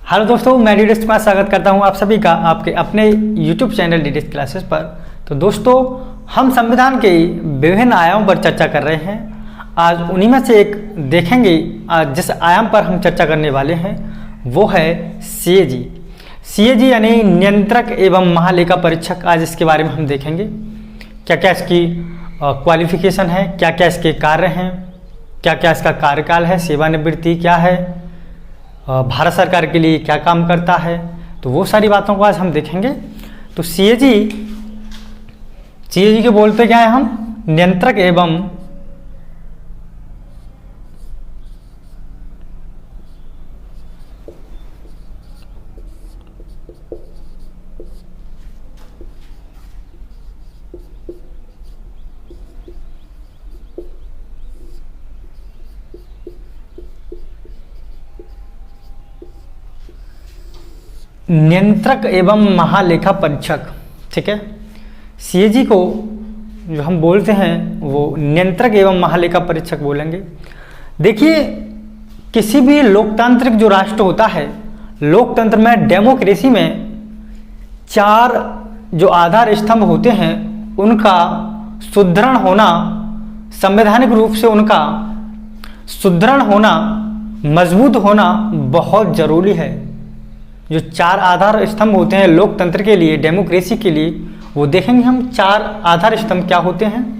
Hello दोस्तों, मैं डीडेस में स्वागत करता हूं आप सभी का आपके अपने यूट्यूब चैनल डीडेस क्लासेस पर। तो दोस्तों, हम संविधान के विभिन्न आयामों पर चर्चा कर रहे हैं। आज उन्हीं में से एक देखेंगे। आज जिस आयाम पर हम चर्चा करने वाले हैं वो है सीएजी। सीएजी यानी नियंत्रक एवं महालेखा परीक्षक। आज इसके बारे में हम देखेंगे क्या क्या इसकी क्वालिफिकेशन है, क्या क्या इसके कार्य हैं, क्या क्या इसका कार्यकाल है, सेवानिवृत्ति क्या है, भारत सरकार के लिए क्या काम करता है। तो वो सारी बातों को आज हम देखेंगे। तो सीएजी के बोलते क्या है हम? नियंत्रक एवं नियंत्रक एवं महालेखा परीक्षक। ठीक है, सीएजी को जो हम बोलते हैं वो नियंत्रक एवं महालेखा परीक्षक बोलेंगे। देखिए, किसी भी लोकतांत्रिक जो राष्ट्र होता है, लोकतंत्र में, डेमोक्रेसी में 4 जो आधार स्तंभ होते हैं उनका सुदृढ़ होना, संवैधानिक रूप से उनका सुदृढ़ होना, मजबूत होना बहुत जरूरी है। जो 4 आधार स्तंभ होते हैं लोकतंत्र के लिए, डेमोक्रेसी के लिए, वो देखेंगे हम 4 आधार स्तंभ क्या होते हैं।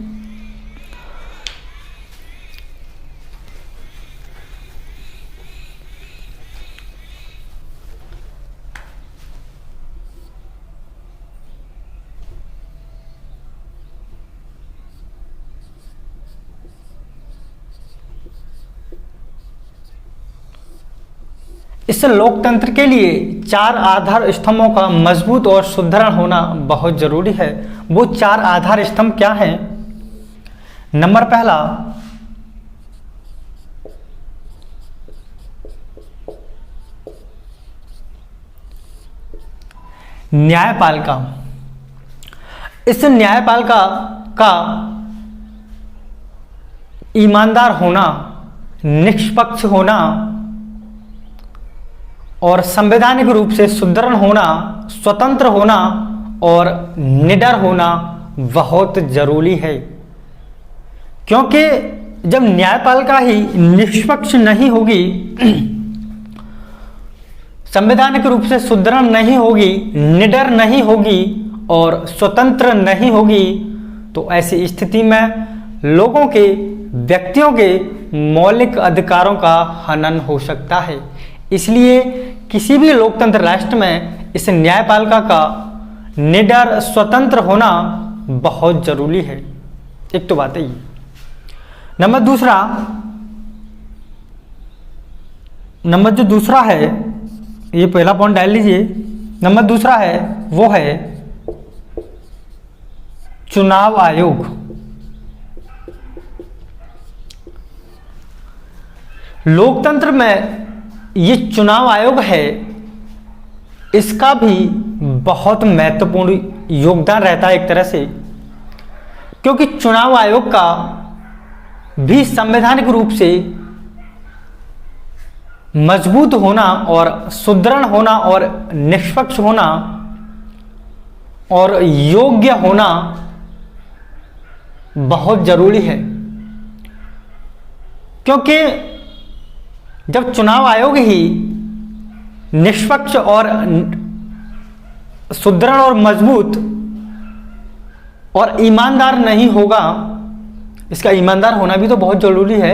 इस लोकतंत्र के लिए 4 आधार स्तंभों का मजबूत और सुदृढ़ होना बहुत जरूरी है। वो 4 आधार स्तंभ क्या हैं? नंबर पहला, न्यायपालिका। इस न्यायपालिका का ईमानदार होना, निष्पक्ष होना और संवैधानिक रूप से सुदृढ़ होना, स्वतंत्र होना और निडर होना बहुत जरूरी है। क्योंकि जब न्यायपालिका ही निष्पक्ष नहीं होगी, संवैधानिक रूप से सुदृढ़ नहीं होगी, निडर नहीं होगी और स्वतंत्र नहीं होगी, तो ऐसी स्थिति में लोगों के, व्यक्तियों के मौलिक अधिकारों का हनन हो सकता है। इसलिए किसी भी लोकतंत्र राष्ट्र में इस न्यायपालिका का निडर, स्वतंत्र होना बहुत जरूरी है। एक तो बात है ये। नंबर जो दूसरा है, ये पहला पॉइंट डाल लीजिए। नंबर दूसरा है वो है चुनाव आयोग। लोकतंत्र में ये चुनाव आयोग है, इसका भी बहुत महत्वपूर्ण योगदान रहता है एक तरह से, क्योंकि चुनाव आयोग का भी संवैधानिक रूप से मजबूत होना और सुदृढ़ होना और निष्पक्ष होना और योग्य होना बहुत जरूरी है। क्योंकि जब चुनाव आयोग ही निष्पक्ष और सुदृढ़ और मजबूत और ईमानदार नहीं होगा, इसका ईमानदार होना भी तो बहुत जरूरी है।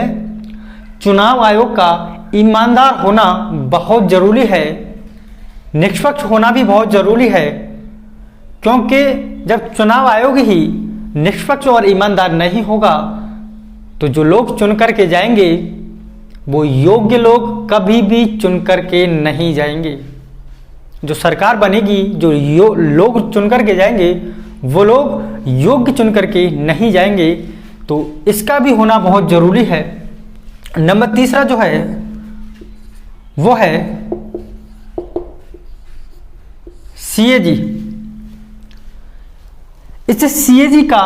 चुनाव आयोग का ईमानदार होना बहुत जरूरी है, निष्पक्ष होना भी बहुत जरूरी है। क्योंकि जब चुनाव आयोग ही निष्पक्ष और ईमानदार नहीं होगा तो जो लोग चुन करके जाएंगे वो योग्य लोग कभी भी चुन करके नहीं जाएंगे। जो सरकार बनेगी, जो लोग चुन करके जाएंगे वो लोग योग्य चुन करके नहीं जाएंगे। तो इसका भी होना बहुत जरूरी है। नंबर तीसरा जो है वो है सीएजी। इस सीएजी का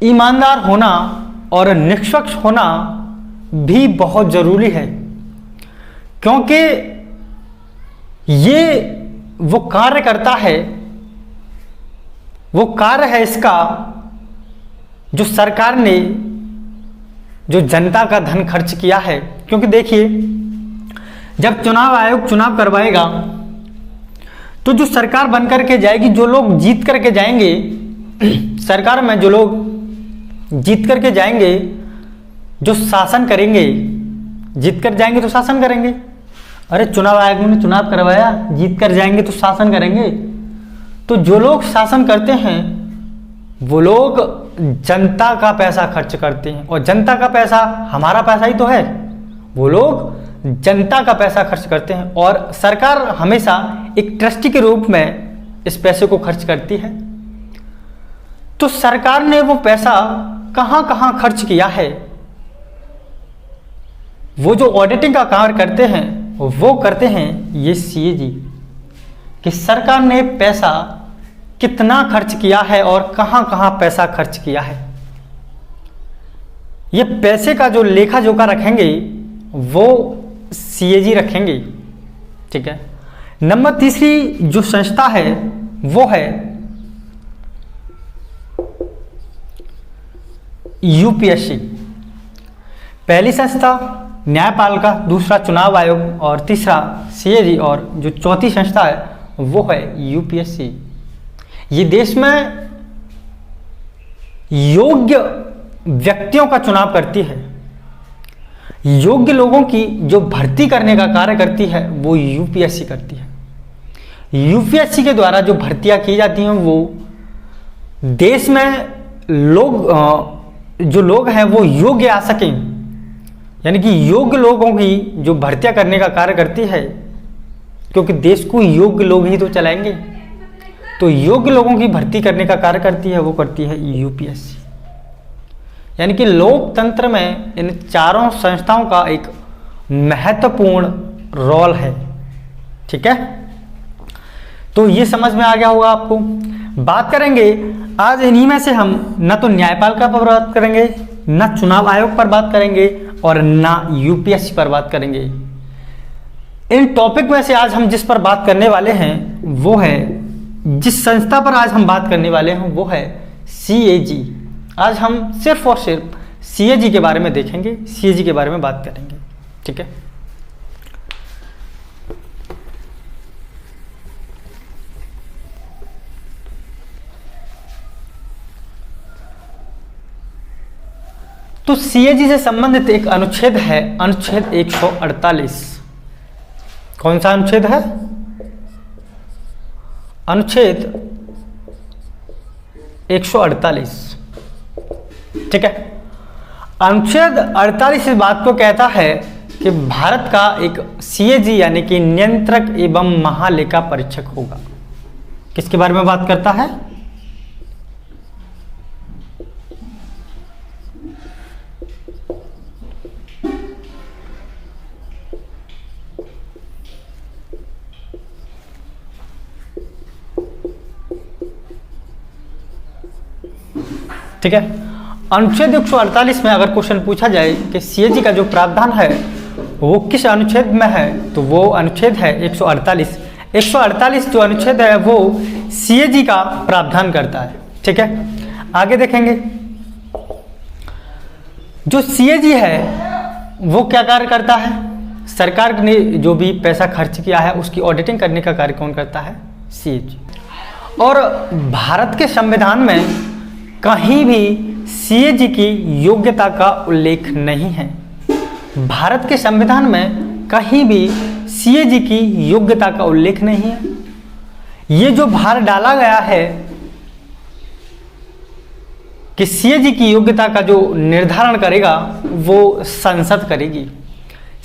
ईमानदार होना और निष्पक्ष होना भी बहुत जरूरी है। क्योंकि ये वो कार्य करता है, वो कार्य है इसका जो सरकार ने जो जनता का धन खर्च किया है। क्योंकि देखिए, जब चुनाव आयोग चुनाव करवाएगा तो जो सरकार बन करके जाएगी, जो लोग जीत करके जाएंगे सरकार में, जो लोग जीत करके जाएंगे, जो शासन करेंगे, जीत कर जाएंगे तो शासन करेंगे। अरे चुनाव आयोग ने चुनाव करवाया, जीत कर जाएंगे तो शासन करेंगे। तो जो लोग शासन करते हैं वो लोग जनता का पैसा खर्च करते हैं, और जनता का पैसा हमारा पैसा ही तो है। वो लोग जनता का पैसा खर्च करते हैं, और सरकार हमेशा एक ट्रस्टी के रूप में इस पैसे को खर्च करती है। तो सरकार ने वो पैसा कहां कहां खर्च किया है, वो जो ऑडिटिंग का कार्य करते हैं वो करते हैं ये सीएजी, कि सरकार ने पैसा कितना खर्च किया है और कहां कहां पैसा खर्च किया है। ये पैसे का जो लेखा जोखा रखेंगे वो सीएजी रखेंगे। ठीक है। नंबर तीसरी जो संस्था है वो है यूपीएससी। पहली संस्था न्यायपालिका, दूसरा चुनाव आयोग और तीसरा सीएजी, और जो चौथी संस्था है वो है यूपीएससी। ये देश में योग्य व्यक्तियों का चुनाव करती है, योग्य लोगों की जो भर्ती करने का कार्य करती है वो यूपीएससी करती है। यूपीएससी के द्वारा जो भर्तियां की जाती हैं वो देश में जो लोग हैं वो योग्य आ सकें, यानी कि योग्य लोगों की जो भर्तियां करने का कार्य करती है, क्योंकि देश को योग्य लोग ही तो चलाएंगे। तो योग्य लोगों की भर्ती करने का कार्य करती है, वो करती है यूपीएससी। यानी कि लोकतंत्र में इन चारों संस्थाओं का एक महत्वपूर्ण रोल है। ठीक है, तो ये समझ में आ गया होगा आपको। बात करेंगे आज इन्हीं में से हम न तो न्यायपालिका पर बात करेंगे, न चुनाव आयोग पर बात करेंगे, और न यूपीएससी पर बात करेंगे। इन टॉपिक में से आज हम जिस पर बात करने वाले हैं वो है, जिस संस्था पर आज हम बात करने वाले हैं वो है सीएजी। आज हम सिर्फ और सिर्फ सीएजी के बारे में देखेंगे, सीएजी के बारे में बात करेंगे। ठीक है। तो सीएजी से संबंधित एक अनुच्छेद है, अनुच्छेद 148। कौन सा अनुच्छेद है? अनुच्छेद 148। ठीक है। अनुच्छेद 48 इस बात को कहता है कि भारत का एक सीएजी यानी कि नियंत्रक एवं महालेखा परीक्षक होगा। किसके बारे में बात करता है? ठीक है। अनुच्छेद 148 में अगर क्वेश्चन पूछा जाए कि सीएजी का जो प्रावधान है वो किस अनुच्छेद में है, तो वो अनुच्छेद है 148। 148 जो अनुच्छेद है वो सीएजी का प्रावधान करता है। ठीक है। आगे देखेंगे, जो सीएजी है वो क्या कार्य करता है? सरकार ने जो भी पैसा खर्च किया है उसकी ऑडिटिंग करने का कार्य कौन करता है? सीएजी। और भारत के संविधान में कहीं भी सीएजी की योग्यता का उल्लेख नहीं है। भारत के संविधान में कहीं भी सीएजी की योग्यता का उल्लेख नहीं है। ये जो भार डाला गया है कि सीएजी की योग्यता का जो निर्धारण करेगा वो संसद करेगी।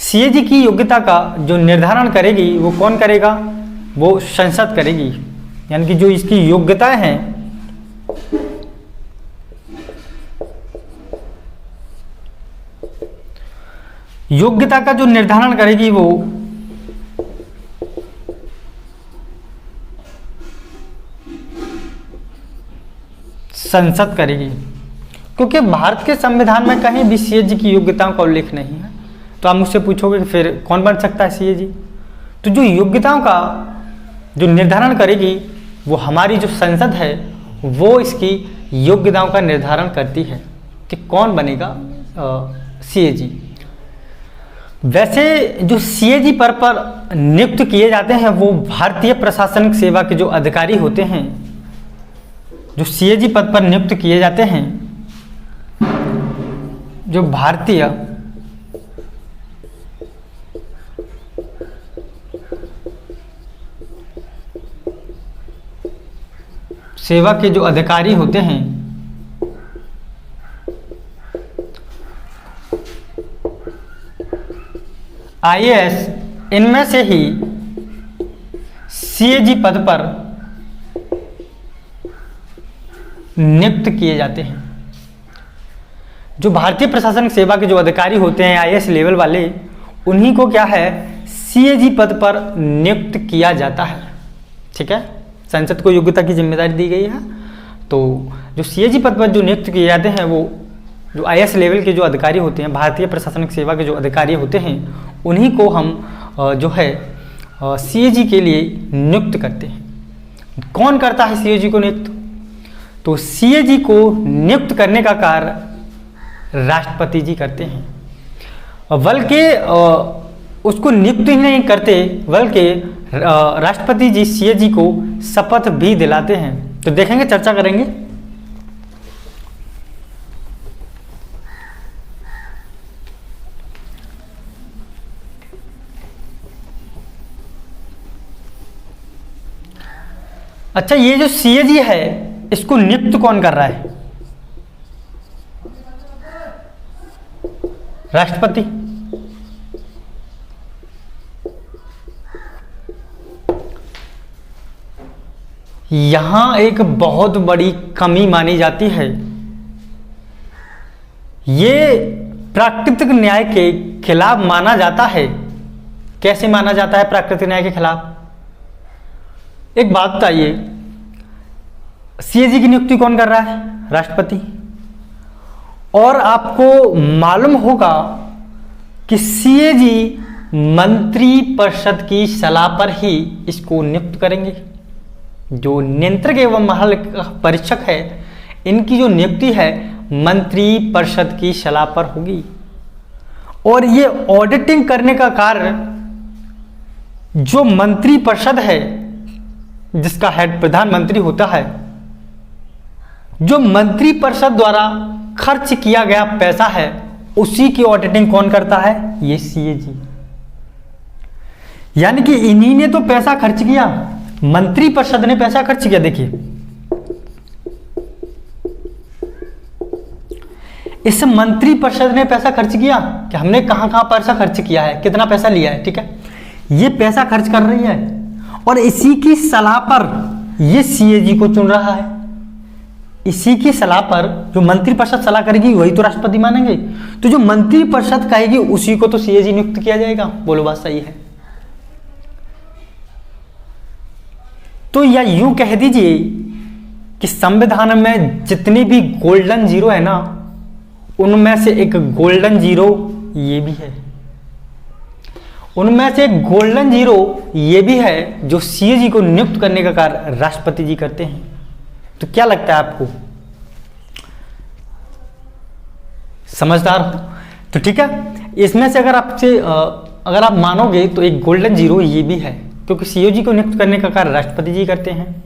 सीएजी की योग्यता का जो निर्धारण करेगी वो कौन करेगा? वो संसद करेगी। यानी कि जो इसकी योग्यताएं हैं योग्यता का जो निर्धारण करेगी वो संसद करेगी। क्योंकि भारत के संविधान में कहीं भी सीएजी की योग्यताओं का उल्लेख नहीं है। तो आप मुझसे पूछोगे कि फिर कौन बन सकता है सीएजी? तो जो योग्यताओं का जो निर्धारण करेगी वो हमारी जो संसद है, वो इसकी योग्यताओं का निर्धारण करती है कि कौन बनेगा सीएजी। वैसे जो सीएजी पद पर नियुक्त किए जाते हैं वो भारतीय प्रशासनिक सेवा के जो अधिकारी होते हैं, जो सीएजी पद पर नियुक्त किए जाते हैं, जो भारतीय सेवा के जो अधिकारी होते हैं, आईएएस, इनमें से ही सीएजी पद पर नियुक्त किए जाते हैं। जो भारतीय प्रशासनिक सेवा के जो अधिकारी होते हैं आईएएस लेवल वाले, उन्हीं को क्या है, सीएजी पद पर नियुक्त किया जाता है। ठीक है, संसद को योग्यता की जिम्मेदारी दी गई है। तो जो सीएजी पद पर जो नियुक्त किए जाते हैं, वो जो आईएएस लेवल के जो अधिकारी होते हैं, भारतीय प्रशासनिक सेवा के जो अधिकारी होते हैं, उन्हीं को हम जो है सीएजी के लिए नियुक्त करते हैं। कौन करता है सीएजी को नियुक्त? तो सीएजी को नियुक्त करने का कार्य राष्ट्रपति जी करते हैं। बल्कि उसको नियुक्त ही नहीं करते, बल्कि राष्ट्रपति जी सीएजी को शपथ भी दिलाते हैं। तो देखेंगे, चर्चा करेंगे। अच्छा, ये जो सीएजी है इसको नियुक्त कौन कर रहा है? राष्ट्रपति। यहां एक बहुत बड़ी कमी मानी जाती है। ये प्राकृतिक न्याय के खिलाफ माना जाता है। कैसे माना जाता है प्राकृतिक न्याय के खिलाफ? एक बात बताइए, सीएजी की नियुक्ति कौन कर रहा है? राष्ट्रपति। और आपको मालूम होगा कि सीएजी मंत्री परिषद की सलाह पर ही इसको नियुक्त करेंगे। जो नियंत्रक एवं महालेखापरीक्षक है, इनकी जो नियुक्ति है मंत्री परिषद की सलाह पर होगी। और ये ऑडिटिंग करने का कार्य जो मंत्री परिषद है, जिसका हेड प्रधानमंत्री होता है, जो मंत्री परिषद द्वारा खर्च किया गया पैसा है, उसी की ऑडिटिंग कौन करता है? ये सीएजी। यानी कि इन्हीं ने तो पैसा खर्च किया, मंत्री परिषद ने पैसा खर्च किया। देखिए, इस मंत्री परिषद ने पैसा खर्च किया कि हमने कहां कहां पैसा खर्च किया है, कितना पैसा लिया है। ठीक है, ये पैसा खर्च कर रही है और इसी की सलाह पर ये सीएजी को चुन रहा है। इसी की सलाह पर जो मंत्री परिषद सलाह करेगी वही तो राष्ट्रपति मानेंगे। तो जो मंत्री परिषद कहेगी उसी को तो सीएजी नियुक्त किया जाएगा। बोलो, बात सही है? तो या यूं कह दीजिए कि संविधान में जितनी भी गोल्डन जीरो है ना, उनमें से एक गोल्डन जीरो ये भी है। उनमें से एक गोल्डन जीरो ये भी है जो सीएजी को नियुक्त करने का कार्य राष्ट्रपति जी करते हैं। तो क्या लगता है आपको? समझदार हो तो ठीक है। इसमें से अगर आप मानोगे तो एक गोल्डन जीरो ये भी है, क्योंकि सीएजी को नियुक्त करने का कार्य राष्ट्रपति जी करते हैं।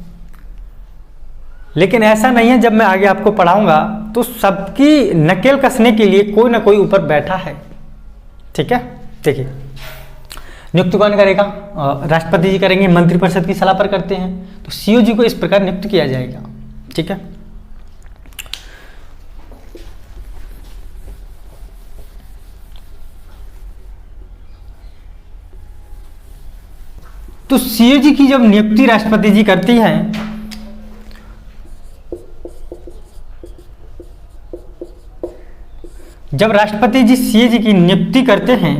लेकिन ऐसा नहीं है, जब मैं आगे आपको पढ़ाऊंगा तो सबकी नकेल कसने के लिए कोई ना कोई ऊपर बैठा है। ठीक है, देखिए, नियुक्त कौन करेगा? राष्ट्रपति जी करेंगे, मंत्रिपरिषद की सलाह पर करते हैं। तो सीएजी को इस प्रकार नियुक्त किया जाएगा। ठीक है, तो सीएजी की जब नियुक्ति राष्ट्रपति जी करती हैं, जब राष्ट्रपति जी सीएजी की नियुक्ति करते हैं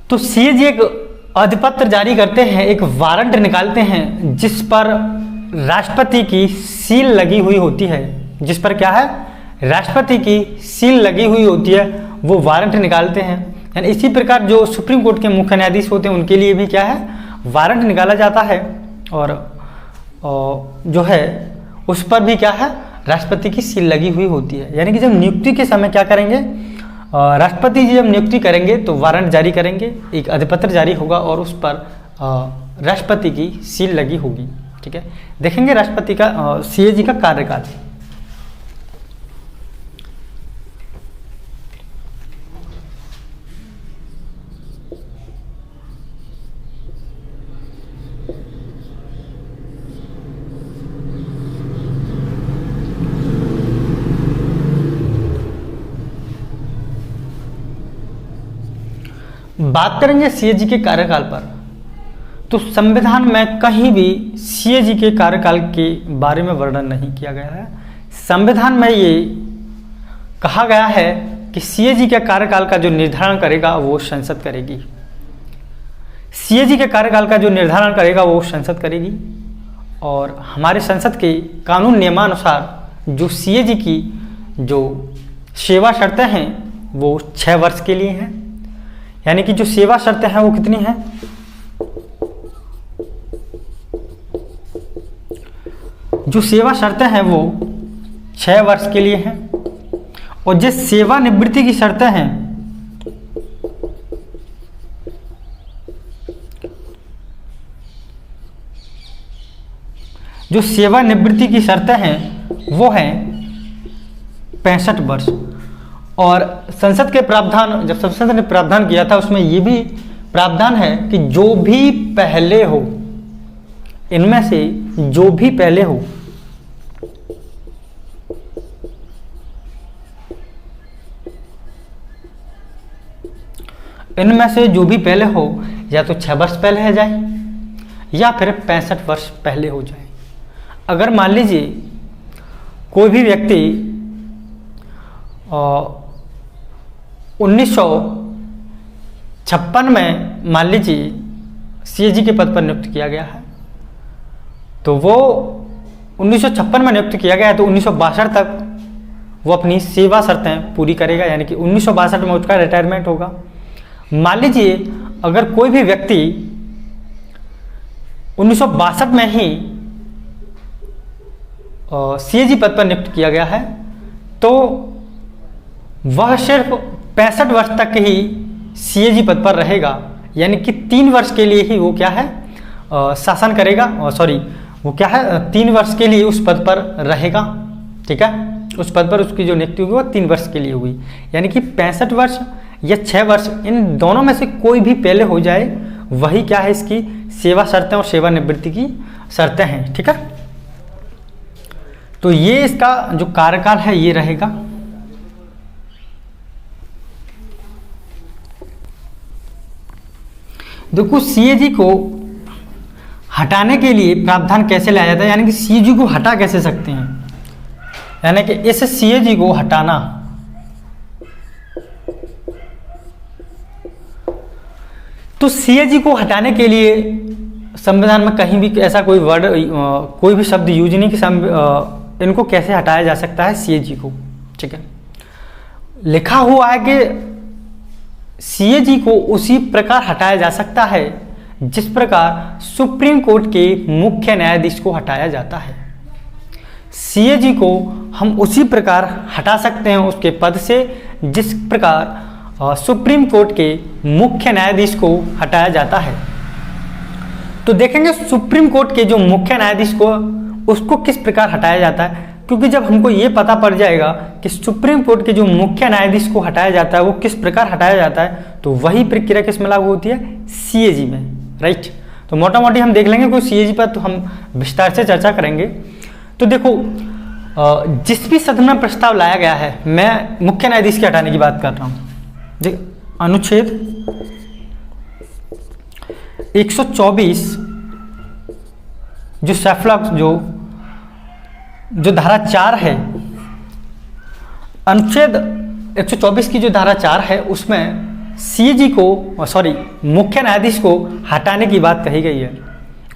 तो सीएजी एक अधिपत्र जारी करते हैं, एक वारंट निकालते हैं जिस पर राष्ट्रपति की सील लगी हुई होती है। जिस पर क्या है? राष्ट्रपति की सील लगी हुई होती है। वो वारंट निकालते हैं यानी इसी प्रकार जो सुप्रीम कोर्ट के मुख्य न्यायाधीश होते हैं उनके लिए भी क्या है, वारंट निकाला जाता है। और जो है उस पर भी क्या है, राष्ट्रपति की सील लगी हुई होती है। यानी कि जब नियुक्ति के समय क्या करेंगे, राष्ट्रपति जी जब नियुक्ति करेंगे तो वारंट जारी करेंगे, एक अधिपत्र जारी होगा और उस पर राष्ट्रपति की सील लगी होगी। ठीक है, देखेंगे राष्ट्रपति का सीएजी का कार्यकाल। बात करेंगे सीएजी के कार्यकाल पर, तो संविधान में कहीं भी सीएजी के कार्यकाल के बारे में वर्णन नहीं किया गया है। संविधान में ये कहा गया है कि सीएजी के कार्यकाल का जो निर्धारण करेगा वो संसद करेगी। सीएजी के कार्यकाल का जो निर्धारण करेगा वो संसद करेगी। और हमारे संसद के कानून नियमानुसार जो सीएजी की जो सेवा शर्तें हैं वो 6 वर्ष के लिए हैं। यानी कि जो सेवा शर्तें हैं वो कितनी हैं, जो सेवा शर्तें हैं वो 6 वर्ष के लिए हैं। और जो सेवानिवृत्ति की शर्तें हैं, जो सेवानिवृत्ति की शर्तें हैं वो हैं 65 वर्ष। और संसद के प्रावधान, जब संसद ने प्रावधान किया था उसमें ये भी प्रावधान है कि जो भी पहले हो, इनमें से जो भी पहले हो, इनमें से जो भी पहले हो या तो 6 वर्ष पहले हो जाए या फिर 65 वर्ष पहले हो जाए। अगर मान लीजिए कोई भी व्यक्ति 1956 में मान लीजिए सीएजी के पद पर नियुक्त किया गया है, तो वो 1956 में नियुक्त किया गया है तो 1962 तक वो अपनी सेवा शर्तें पूरी करेगा। यानी कि 1962 में उसका रिटायरमेंट होगा। मान लीजिए अगर कोई भी व्यक्ति 1962 में ही सीएजी पद पर नियुक्त किया गया है तो वह सिर्फ 65 वर्ष तक ही सीएजी पद पर रहेगा। यानी कि 3 वर्ष के लिए ही वो क्या है, शासन करेगा। वो क्या है, 3 वर्ष के लिए उस पद पर रहेगा। ठीक है, उस पद पर उसकी जो नियुक्ति होगी वो 3 वर्ष के लिए होगी। यानी कि 65 वर्ष या 6 वर्ष, इन दोनों में से कोई भी पहले हो जाए वही क्या है, इसकी सेवा शर्तें और सेवानिवृत्ति की शर्तें हैं। ठीक है, तो ये इसका जो कार्यकाल है ये रहेगा। देखो सीएजी को हटाने के लिए प्रावधान कैसे लाया जाता है, यानी कि सीएजी को हटा कैसे सकते हैं, यानी कि इस सीएजी को हटाना, तो सीएजी को हटाने के लिए संविधान में कहीं भी ऐसा कोई वर्ड, कोई भी शब्द यूज नहीं कि इनको कैसे हटाया जा सकता है सीएजी को। ठीक है, लिखा हुआ है कि सीएजी को उसी प्रकार हटाया जा सकता है जिस प्रकार सुप्रीम कोर्ट के मुख्य न्यायाधीश को हटाया जाता है। सीएजी को हम उसी प्रकार हटा सकते हैं उसके पद से जिस प्रकार सुप्रीम कोर्ट के मुख्य न्यायाधीश को हटाया जाता है। तो देखेंगे सुप्रीम कोर्ट के जो मुख्य न्यायाधीश को उसको किस प्रकार हटाया जाता है, क्योंकि जब हमको ये पता पड़ जाएगा कि सुप्रीम कोर्ट के जो मुख्य न्यायाधीश को हटाया जाता है वो किस प्रकार हटाया जाता है, तो वही प्रक्रिया किस में लागू होती है, सीएजी में। राइट, तो मोटा मोटी हम देख लेंगे, कोई सीएजी पर तो हम विस्तार से चर्चा करेंगे। तो देखो जिस भी सदन में प्रस्ताव लाया गया है, मैं मुख्य न्यायाधीश के हटाने की बात कर रहा हूँ। देख अनुच्छेद 124 जो सेफ्लॉक्स जो धारा 4 है, अनुच्छेद 124 की जो धारा 4 है उसमें सीएजी को मुख्य न्यायाधीश को हटाने की बात कही गई है।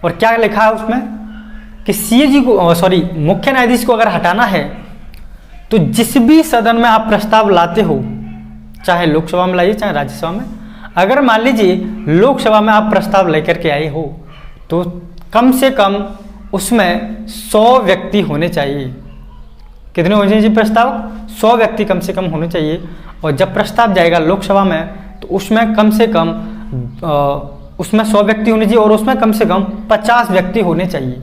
और क्या लिखा है उसमें कि सीएजी को मुख्य न्यायाधीश को अगर हटाना है तो जिस भी सदन में आप प्रस्ताव लाते हो, चाहे लोकसभा में लाइए चाहे राज्यसभा में। अगर मान लीजिए लोकसभा में आप प्रस्ताव लेकर के आए हो तो कम से कम उसमें 100 व्यक्ति होने चाहिए। कितने होने चाहिए प्रस्ताव? 100 व्यक्ति कम से कम होने चाहिए। और जब प्रस्ताव जाएगा लोकसभा में तो उसमें कम से कम उसमें 100 व्यक्ति होने चाहिए और उसमें कम से कम 50 व्यक्ति होने चाहिए।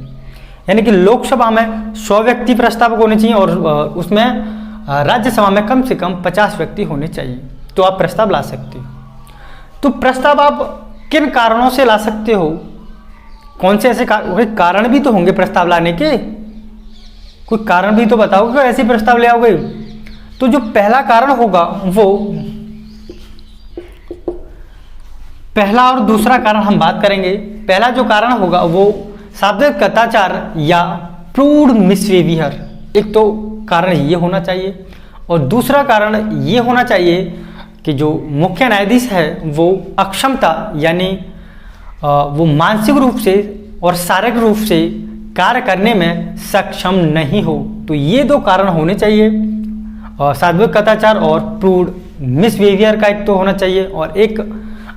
यानी कि लोकसभा में 100 व्यक्ति प्रस्तावक होने चाहिए और उसमें राज्यसभा में कम से कम 50 व्यक्ति होने चाहिए, तो आप प्रस्ताव ला सकते हो। तो प्रस्ताव आप किन कारणों से ला सकते हो? कौन से ऐसे कारण भी तो होंगे प्रस्ताव लाने के, कोई कारण भी तो बताओगे ऐसे प्रस्ताव ले आओगे। तो जो पहला कारण होगा वो, पहला और दूसरा कारण हम बात करेंगे। पहला जो कारण होगा वो शाब्दिक कदाचार या प्रूड मिसबिहेवियर, एक तो कारण ये होना चाहिए और दूसरा कारण ये होना चाहिए कि जो मुख्य न्यायाधीश है वो अक्षमता यानी वो मानसिक रूप से और शारीरिक रूप से कार्य करने में सक्षम नहीं हो। तो ये दो कारण होने चाहिए, शाब्दिक कदाचार और प्रूड मिसबिहेवियर का एक तो होना चाहिए और एक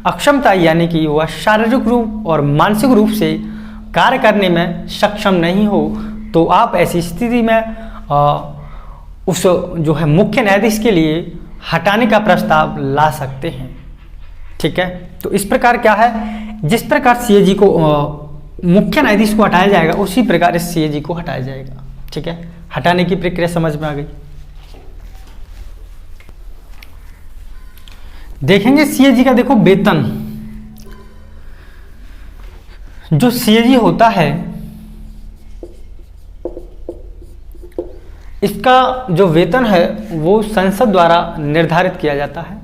अक्षमता यानी कि वह शारीरिक रूप और मानसिक रूप से कार्य करने में सक्षम नहीं हो। तो आप ऐसी स्थिति में उस जो है मुख्य न्यायाधीश के लिए हटाने का प्रस्ताव ला सकते हैं। ठीक है, तो इस प्रकार क्या है, जिस प्रकार सीएजी को मुख्य न्यायाधीश को हटाया जाएगा उसी प्रकार इस सीएजी को हटाया जाएगा। ठीक है, हटाने की प्रक्रिया समझ में आ गई। देखेंगे सीएजी का, देखो वेतन, जो सीएजी होता है इसका जो वेतन है वो संसद द्वारा निर्धारित किया जाता है,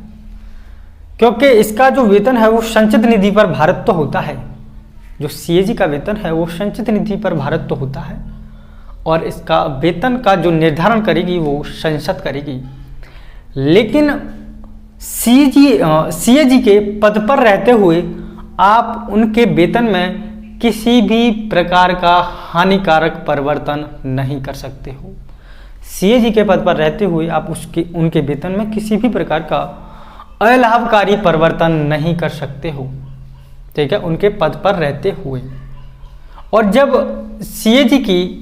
क्योंकि इसका जो वेतन है वो संचित निधि पर भारत तो होता है। जो सीएजी का वेतन है वो संचित निधि पर भारत तो होता है और इसका वेतन का जो निर्धारण करेगी वो संसद करेगी। लेकिन सीएजी के पद पर रहते हुए आप उनके वेतन में किसी भी प्रकार का हानिकारक परिवर्तन नहीं कर सकते हो। सीएजी के पद पर रहते हुए आप उनके वेतन में किसी भी प्रकार का अलाभकारी परिवर्तन नहीं कर सकते हो। ठीक है, उनके पद पर रहते हुए। और जब सीएजी की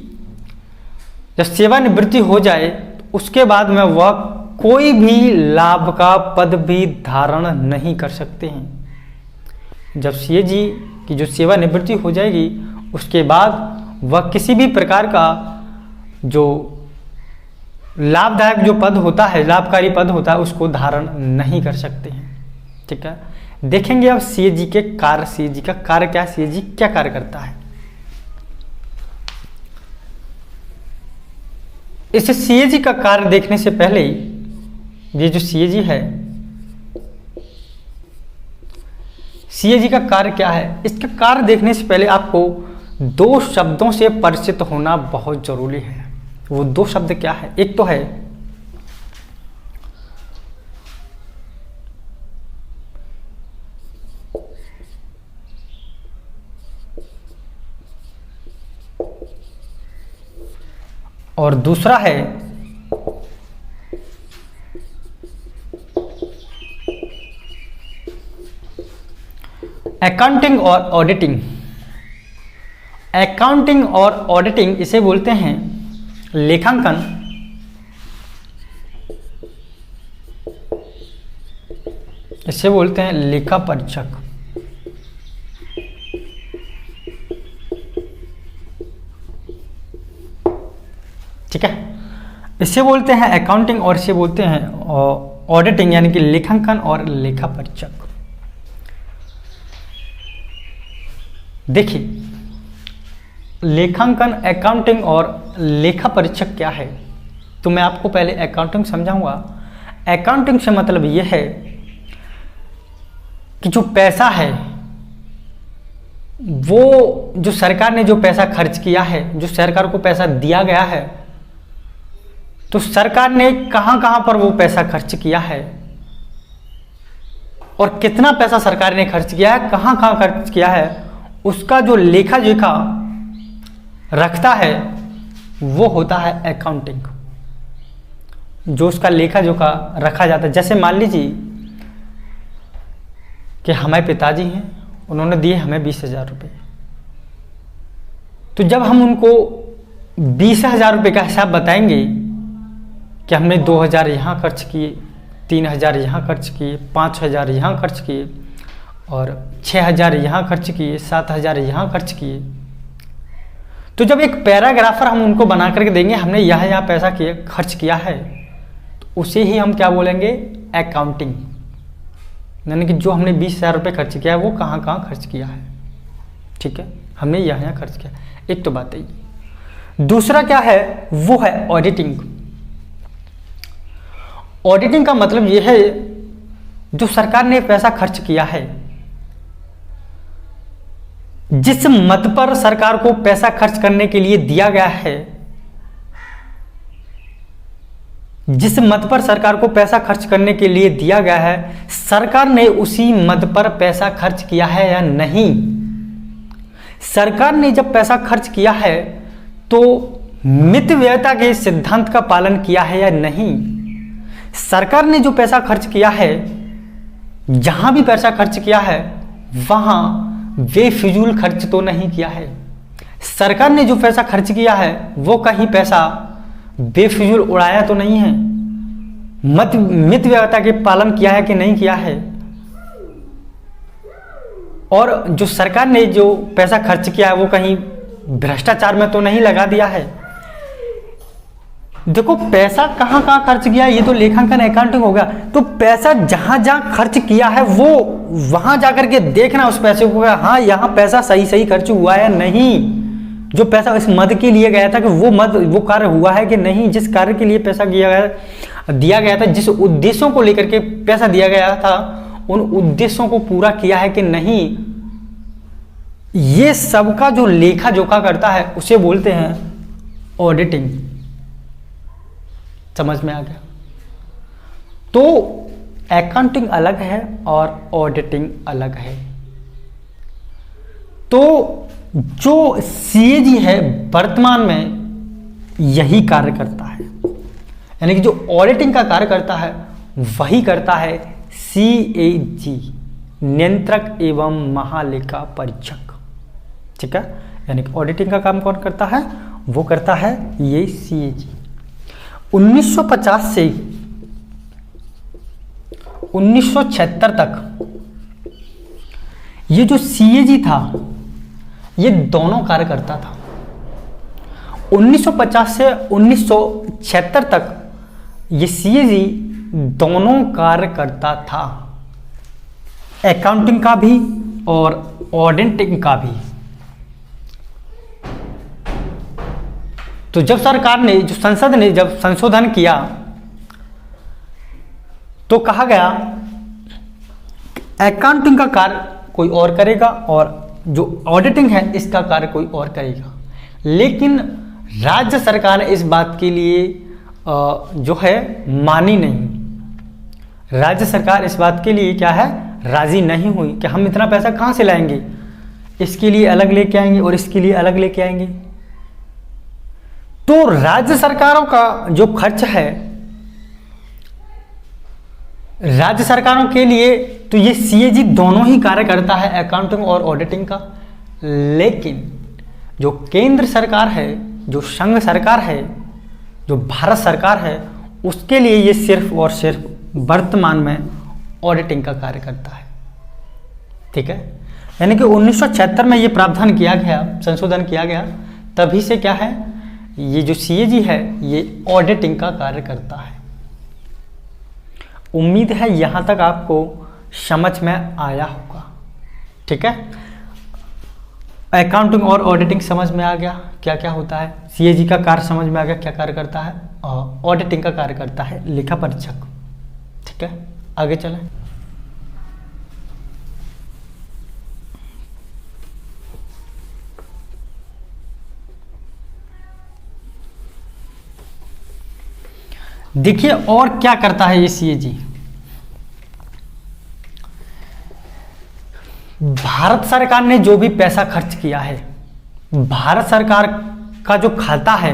जब सेवानिवृत्ति हो जाए तो उसके बाद में वह कोई भी लाभ का पद भी धारण नहीं कर सकते हैं। जब सीएजी की जो सेवानिवृत्ति हो जाएगी उसके बाद वह किसी भी प्रकार का जो लाभदायक जो पद होता है, लाभकारी पद होता है, उसको धारण नहीं कर सकते हैं। ठीक है, देखेंगे अब सीएजी के कार्य, सीएजी का कार्य क्या, सीएजी क्या कार्य करता है। इस सीएजी का कार्य देखने से पहले ये जो सीएजी है, सीएजी का कार्य क्या है, इसका कार्य देखने से पहले आपको दो शब्दों से परिचित होना बहुत जरूरी है। वो दो शब्द क्या है, एक तो है और दूसरा है अकाउंटिंग और ऑडिटिंग। अकाउंटिंग और ऑडिटिंग इसे बोलते हैं लेखांकन, इसे बोलते हैं लेखा परीक्षक। ठीक है, इसे बोलते हैं अकाउंटिंग और इसे बोलते हैं ऑडिटिंग यानी कि लेखांकन और लेखा परीक्षक। देखिए, लेखांकन, अकाउंटिंग और लेखा परीक्षक क्या है, तो मैं आपको पहले अकाउंटिंग समझाऊंगा। अकाउंटिंग से मतलब यह है कि जो पैसा है वो जो सरकार ने जो पैसा खर्च किया है, जो सरकार को पैसा दिया गया है, तो सरकार ने कहां कहां पर वो पैसा खर्च किया है और कितना पैसा सरकार ने खर्च किया है, कहां कहां खर्च किया है, उसका जो लेखा जोखा रखता है वो होता है अकाउंटिंग। जो उसका लेखा जोखा रखा जाता है। जैसे मान लीजिए कि हमारे पिताजी हैं, उन्होंने दिए हमें 20,000 रुपये, तो जब हम उनको 20,000 रुपये का हिसाब बताएंगे कि हमने 2,000 यहाँ खर्च किए, 3,000 यहाँ खर्च किए, 5,000 यहाँ खर्च किए और 6,000 यहाँ खर्च किए, 7,000 यहाँ खर्च किए, तो जब एक पैराग्राफर हम उनको बना करके देंगे हमने यहाँ पैसा खर्च किया है, तो उसे ही हम क्या बोलेंगे, अकाउंटिंग। यानी कि जो हमने 20,000 रुपये खर्च किया है वो कहाँ कहाँ खर्च किया है, ठीक है, हमने यहाँ खर्च किया। एक तो बात है ये। दूसरा क्या है, वो है ऑडिटिंग। ऑडिटिंग का मतलब ये है जो सरकार ने पैसा खर्च किया है, जिस मद पर सरकार को पैसा खर्च करने के लिए दिया गया है, जिस मद पर सरकार को पैसा खर्च करने के लिए दिया गया है, सरकार ने उसी मद पर पैसा खर्च किया है या नहीं। सरकार ने जब पैसा खर्च किया है तो मितव्ययता के सिद्धांत का पालन किया है या नहीं। सरकार ने जो पैसा खर्च किया है, जहां भी पैसा खर्च किया है वहां बेफिजूल खर्च तो नहीं किया है। सरकार ने जो पैसा खर्च किया है वो कहीं पैसा बेफिजूल उड़ाया तो नहीं है। मितव्ययता के पालन किया है कि नहीं किया है। और जो सरकार ने जो पैसा खर्च किया है वो कहीं भ्रष्टाचार में तो नहीं लगा दिया है। देखो पैसा कहां कहां खर्च किया ये तो लेखांकन अकाउंटिंग हो गया। तो पैसा जहां जहां खर्च किया है वो वहां जाकर के देखना उस पैसे को, हाँ यहाँ पैसा सही सही खर्च हुआ है नहीं। जो पैसा इस मद के लिए गया था कि वो कार्य हुआ है कि नहीं। जिस कार्य के लिए पैसा दिया गया था, जिस उद्देश्यों को लेकर के पैसा दिया गया था, उन उद्देश्यों को पूरा किया है कि नहीं। ये सबका जो लेखा जोखा करता है उसे बोलते हैं ऑडिटिंग। समझ में आ गया? तो अकाउंटिंग अलग है और ऑडिटिंग अलग है। तो जो सीएजी है वर्तमान में यही कार्य करता है, यानी कि जो ऑडिटिंग का कार्य करता है वही करता है सीएजी, नियंत्रक एवं महालेखा परीक्षक। ठीक है, यानी कि ऑडिटिंग का काम कौन करता है, वो करता है ये सीएजी। 1950 से 1976 तक ये जो सीएजी था ये दोनों कार्य करता था। 1950 से 1976 तक ये सीएजी दोनों कार्य करता था, अकाउंटिंग का भी और ऑडिटिंग का भी। तो जब सरकार ने, जो संसद ने जब संशोधन किया तो कहा गया अकाउंटिंग का कार्य कोई और करेगा और जो ऑडिटिंग है इसका कार्य कोई और करेगा। लेकिन राज्य सरकार इस बात के लिए जो है मानी नहीं। राज्य सरकार इस बात के लिए क्या है, राजी नहीं हुई कि हम इतना पैसा कहाँ से लाएंगे, इसके लिए अलग लेके आएंगे और इसके लिए अलग लेके आएंगे। तो राज्य सरकारों का जो खर्च है राज्य सरकारों के लिए, तो ये सीएजी दोनों ही कार्य करता है, अकाउंटिंग और ऑडिटिंग का। लेकिन जो केंद्र सरकार है, जो संघ सरकार है, जो भारत सरकार है, उसके लिए ये सिर्फ और सिर्फ वर्तमान में ऑडिटिंग का कार्य करता है। ठीक है, यानी कि 1976 में ये प्रावधान किया गया, संशोधन किया गया, तभी से क्या है, ये जो सीएजी है ये ऑडिटिंग का कार्य करता है। उम्मीद है यहां तक आपको समझ में आया होगा। ठीक है, अकाउंटिंग और ऑडिटिंग समझ में आ गया क्या क्या होता है, सीएजी का कार्य समझ में आ गया क्या कार्य करता है, और ऑडिटिंग का कार्य करता है लेखा परीक्षक। ठीक है, आगे चलें। देखिए और क्या करता है ये सीएजी। भारत सरकार ने जो भी पैसा खर्च किया है, भारत सरकार का जो खाता है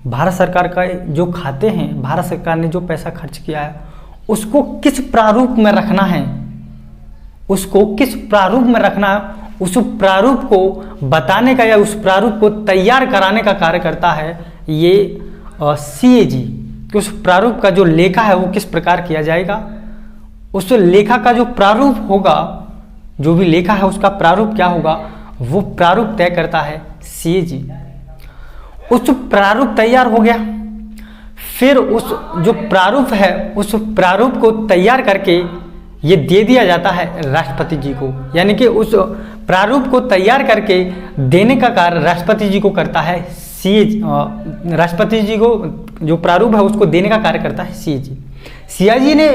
भारत सरकार का जो खाते हैं, भारत सरकार ने जो पैसा खर्च किया है उसको किस प्रारूप में रखना है, उसको किस प्रारूप में रखना है, उस प्रारूप को बताने का या उस प्रारूप को तैयार कराने का कार्य करता है ये CAG। कि उस प्रारूप का जो लेखा है वो किस प्रकार किया जाएगा, उस लेखा का जो प्रारूप होगा, जो भी लेखा है उसका प्रारूप क्या होगा, वो प्रारूप तय करता है CAG। उस प्रारूप तैयार हो गया, फिर उस जो प्रारूप है उस प्रारूप को तैयार करके ये दे दिया जाता है राष्ट्रपति जी को, यानी कि उस प्रारूप को तैयार करके देने का कार्य राष्ट्रपति जी को करता है CAG। राष्ट्रपति जी को जो प्रारूप है उसको देने का कार्य करता है CAG। CAG ने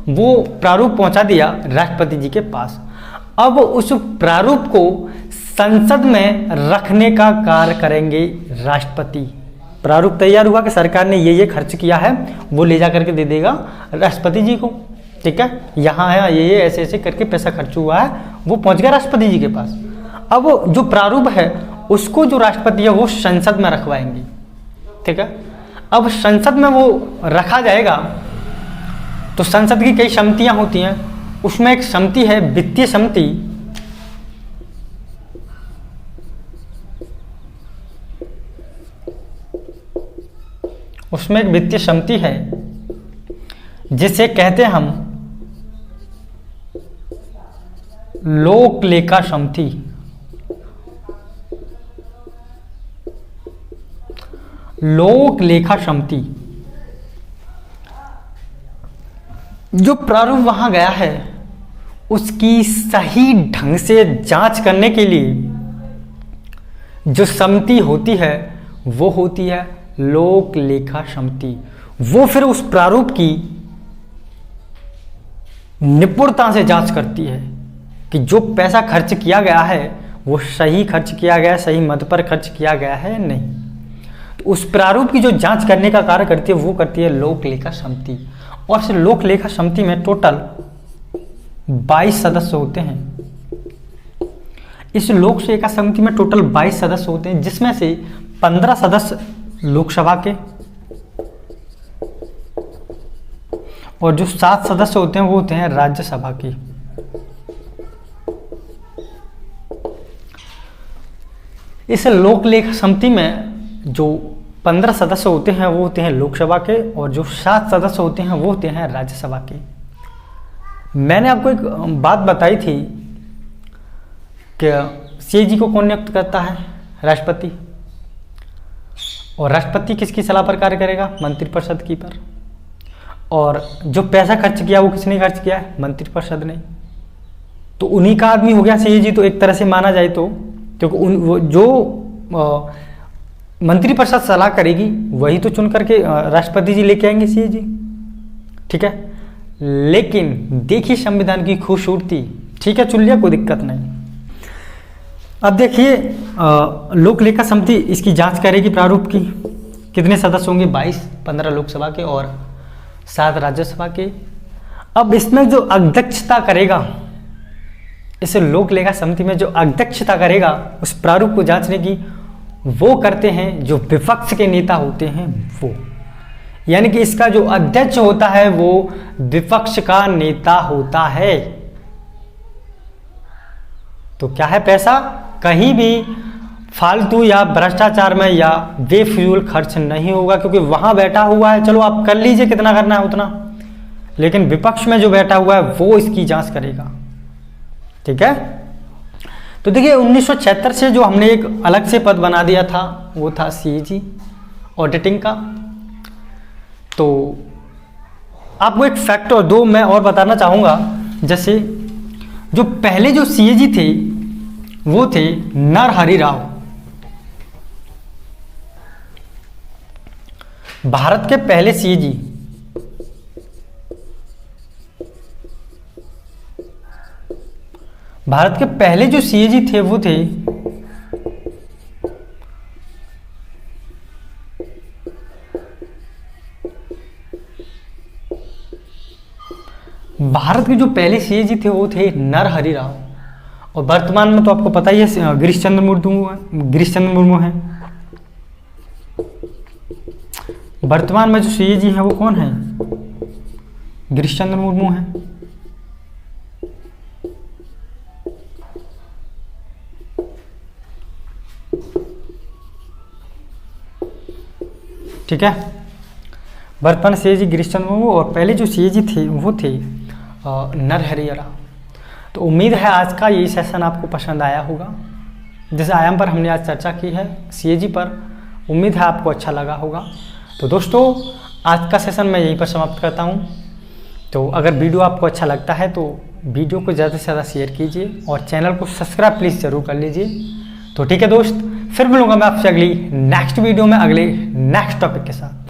वो प्रारूप पहुंचा दिया राष्ट्रपति जी के पास। अब उस प्रारूप को संसद में रखने का कार्य करेंगे राष्ट्रपति। प्रारूप तैयार हुआ कि सरकार ने ये खर्च किया है, वो ले जा करके दे देगा राष्ट्रपति जी को, ठीक है, यहाँ है ये ऐसे ऐसे करके पैसा खर्च हुआ है, वो पहुंच गया राष्ट्रपति जी के पास। अब जो प्रारूप है उसको जो राष्ट्रपति है वो संसद में रखवाएंगे, ठीक है। अब संसद में वो रखा जाएगा तो संसद की कई समितियां होती हैं, उसमें एक समिति है वित्तीय समिति। उसमें एक वित्तीय समिति है जिसे कहते हैं हम लोक लेखा समिति। लोक लेखा समिति जो प्रारूप वहां गया है उसकी सही ढंग से जांच करने के लिए जो समिति होती है वो होती है लोक लेखा समिति। वो फिर उस प्रारूप की निपुणता से जांच करती है कि जो पैसा खर्च किया गया है वो सही खर्च किया गया है, सही मद पर खर्च किया गया है नहीं। तो उस प्रारूप की जो जांच करने का कार्य करती है वो करती है लोक लेखा समिति। और इस लोक लेखा समिति में टोटल 22 सदस्य होते हैं। इस लोक लेखा समिति में टोटल 22 सदस्य होते हैं, जिसमें से 15 सदस्य लोकसभा के और जो 7 सदस्य होते हैं वो होते हैं राज्यसभा के। इस लोक लेखा समिति में जो 15 सदस्य होते हैं वो होते हैं लोकसभा के और जो 7 सदस्य होते हैं वो होते हैं राज्यसभा के। मैंने आपको एक बात बताई थी कि CAG को कौन नियुक्त करता है, राष्ट्रपति। और राष्ट्रपति किसकी सलाह पर कार्य करेगा, मंत्रिपरिषद की पर। और जो पैसा खर्च किया वो किसने खर्च किया है, मंत्रिपरिषद ने। तो उन्हीं का आदमी हो गया CAG, तो एक तरह से माना जाए तो, क्योंकि जो मंत्रिपरिषद सलाह करेगी वही तो चुन करके राष्ट्रपति जी लेके आएंगे CAG, ठीक है। लेकिन देखिए संविधान की खूबसूरती, ठीक है, चुन लिया कोई दिक्कत नहीं। अब देखिए लोक लेखा समिति इसकी जांच करेगी प्रारूप की। कितने सदस्य होंगे, 22, 15 लोकसभा के और 7 राज्यसभा के। अब इसमें जो अध्यक्षता करेगा, इस लोक लेखा समिति में जो अध्यक्षता करेगा उस प्रारूप को जांचने की, वो करते हैं जो विपक्ष के नेता होते हैं वो। यानी कि इसका जो अध्यक्ष होता है वो विपक्ष का नेता होता है। तो क्या है, पैसा कहीं भी फालतू या भ्रष्टाचार में या बेफिजूल खर्च नहीं होगा, क्योंकि वहां बैठा हुआ है, चलो आप कर लीजिए कितना करना है उतना, लेकिन विपक्ष में जो बैठा हुआ है वो इसकी जांच करेगा, ठीक है। तो देखिए 1976 से जो हमने एक अलग से पद बना दिया था वो था CAG ऑडिटिंग का। तो आपको एक फैक्ट और 2 मैं और बताना चाहूँगा। जैसे जो पहले जो CAG थे वो थे नरहरि राव। भारत के पहले CAG भारत के पहले जो CAG थे वो थे भारत के जो पहले CAG थे वो थे नरहरि राव। और वर्तमान में तो आपको पता ही है गिरीश चंद्र मुर्मू हैं। वर्तमान में जो सीएजी हैं वो कौन है? गिरीश चंद्र मुर्मू हैं। ठीक है, वर्तमान सीएजी गिरीश चंद्र मुर्मू और पहले जो सीएजी थे वो थे नरहरि अरा। तो उम्मीद है आज का ये सेशन आपको पसंद आया होगा। जैसे आयाम पर हमने आज चर्चा की है सीएजी पर, उम्मीद है आपको अच्छा लगा होगा। तो दोस्तों आज का सेशन मैं यहीं पर समाप्त करता हूँ। तो अगर वीडियो आपको अच्छा लगता है तो वीडियो को ज़्यादा से ज़्यादा शेयर कीजिए और चैनल को सब्सक्राइब प्लीज़ ज़रूर कर लीजिए। तो ठीक है दोस्त, फिर मिलूंगा मैं आपसे अगली नेक्स्ट वीडियो में अगले नेक्स्ट टॉपिक के साथ।